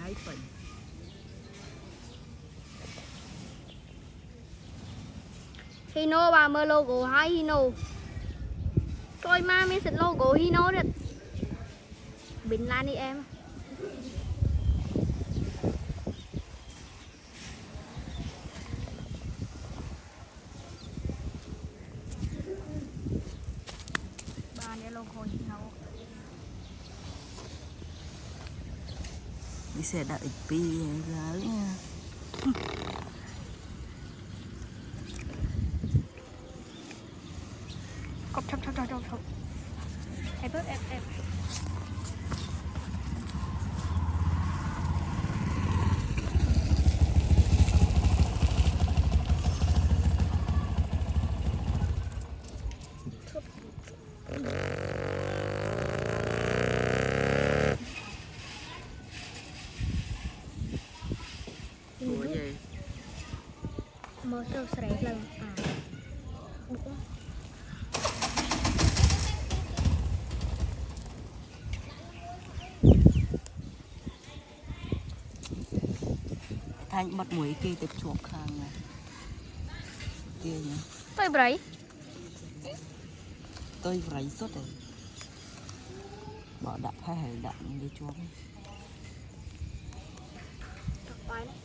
cái phần Hino bà mơ logo hai Hino coi ma mới xịt logo Hino được bình lan đi em bà này logo Hino đi xe đợi pi ra nha. cốc chọc em bớt em Ủa gì mơ sơ sẻ lần bụng thanh bắt mũi kia tập chuột hàng này kia nhỉ tôi bấy tôi lấy sốt rồi bỏ đập hay hay đập đi chuột bài này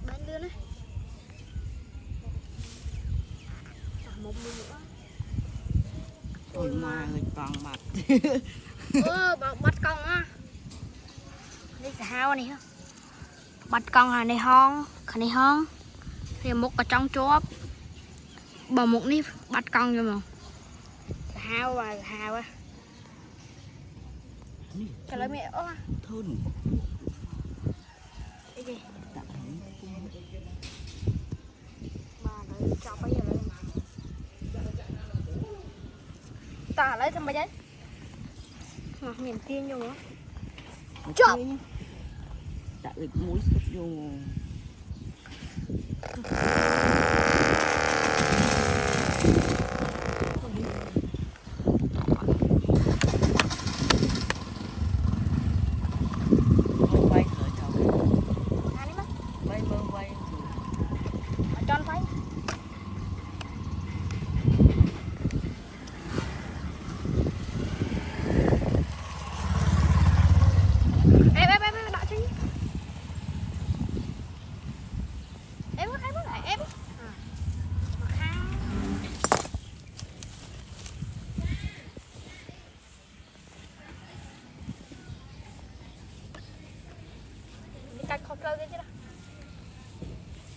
bán lươn đấy một nữa tôi mà người toàn mặt bắt con á đây là hao này hả bắt con hà này hong thì một cái trong chốt bò một ní bắt con cho mà hao á cái lấy mẹ ơ thôn cái gì tạ bà lấy cho bây giờ lấy ta lấy thằng bây giấy ngọt miền tiên vô nữa chọc tạ được muối sốt vô quay khởi đầu ăn đi mất quay mơ quay tròn phải em đợi chứ em lại em cắt không chơi cái chứ đâu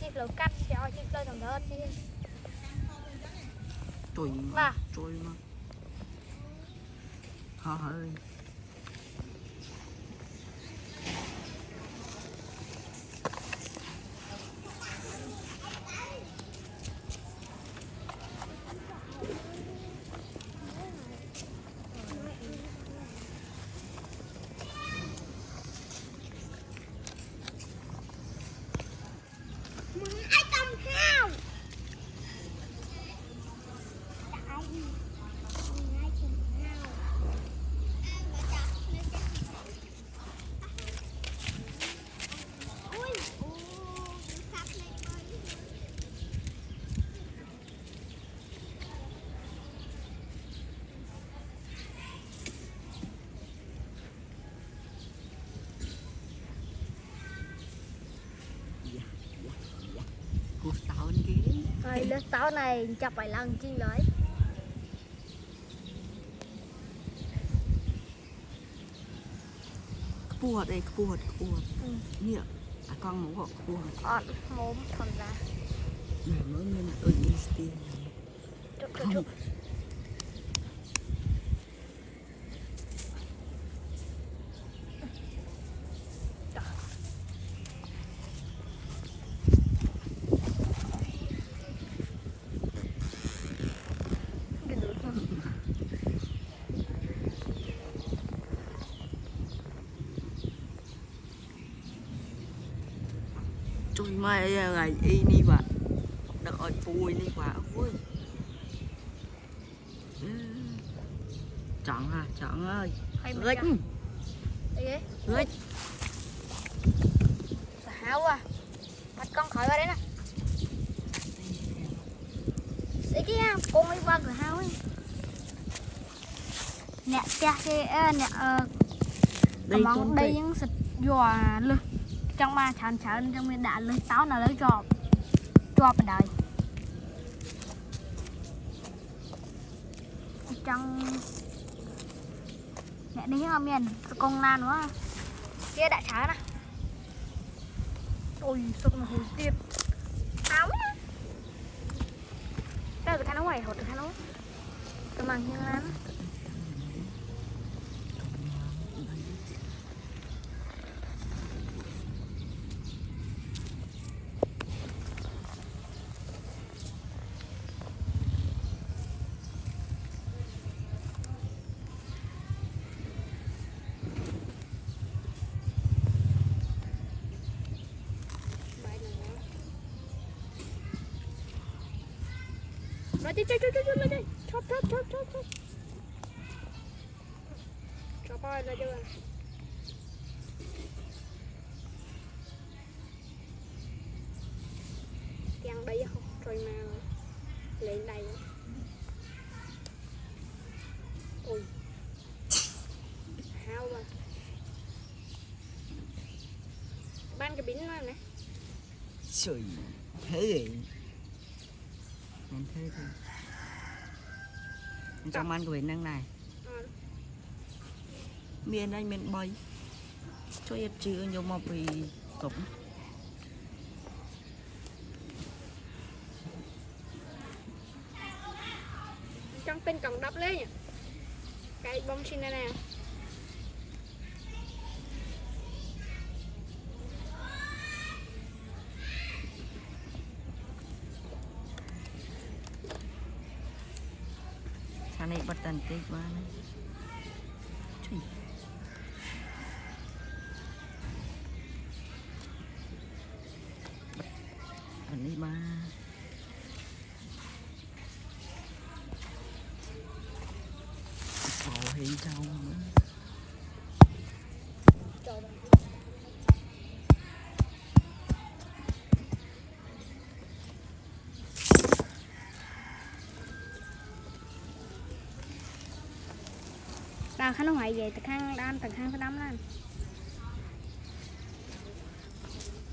chiếc lẩu cắt cho chiếc chơi thằng đó đi trôi mà trôi mà hơi cuộc tao kia rồi lớp táo này chập phải lần chi lấy buồn đây buồn nhỉ con muốn gọi buồn mồm còn ra mẹ mới nên ở Insta không trôi mai ngày y đi bạn đợi bùi đi quả ôi chọn ơi hay gạch gạch hao à bắt con khỏi vào đấy nè đấy kia con ấy ba cửa hao ấy nè cha cái nè đây mong con đây đây những sạch dọa luôn trong mà chán chán trong miền đạn lên táo nào lấy cho vào đời trong mẹ đi ở miền con lan quá kia đã chán nè ôi sụp mà hồi tiếp áo đây là cái nó ngoài hột cái nó cái màng như lắm rồi chơi lên đây chop chop ơi là chưa đang đây không rồi mà lên đây ôi hao mà ban cái bính nó nè trời thế mình thế thôi trong ăn của mình năng này miền anh miền bay cho em chưa nhiều mà bị sống trong tên còng đắp lên nhỉ cái bông xin này nè sáng nay bắt tần tê quá này trời anh đi ba phò hay sao nữa đàn khăn hoài về từ khăn đan từ khăn phải đâm lên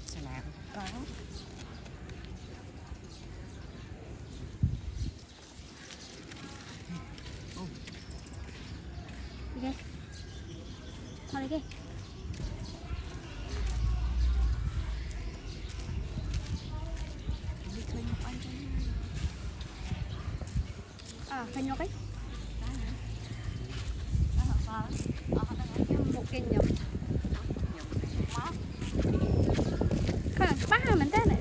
sẽ làm có đi thôi đi khăn nhóc ấy một kinh nhầm khăn ba mình thế này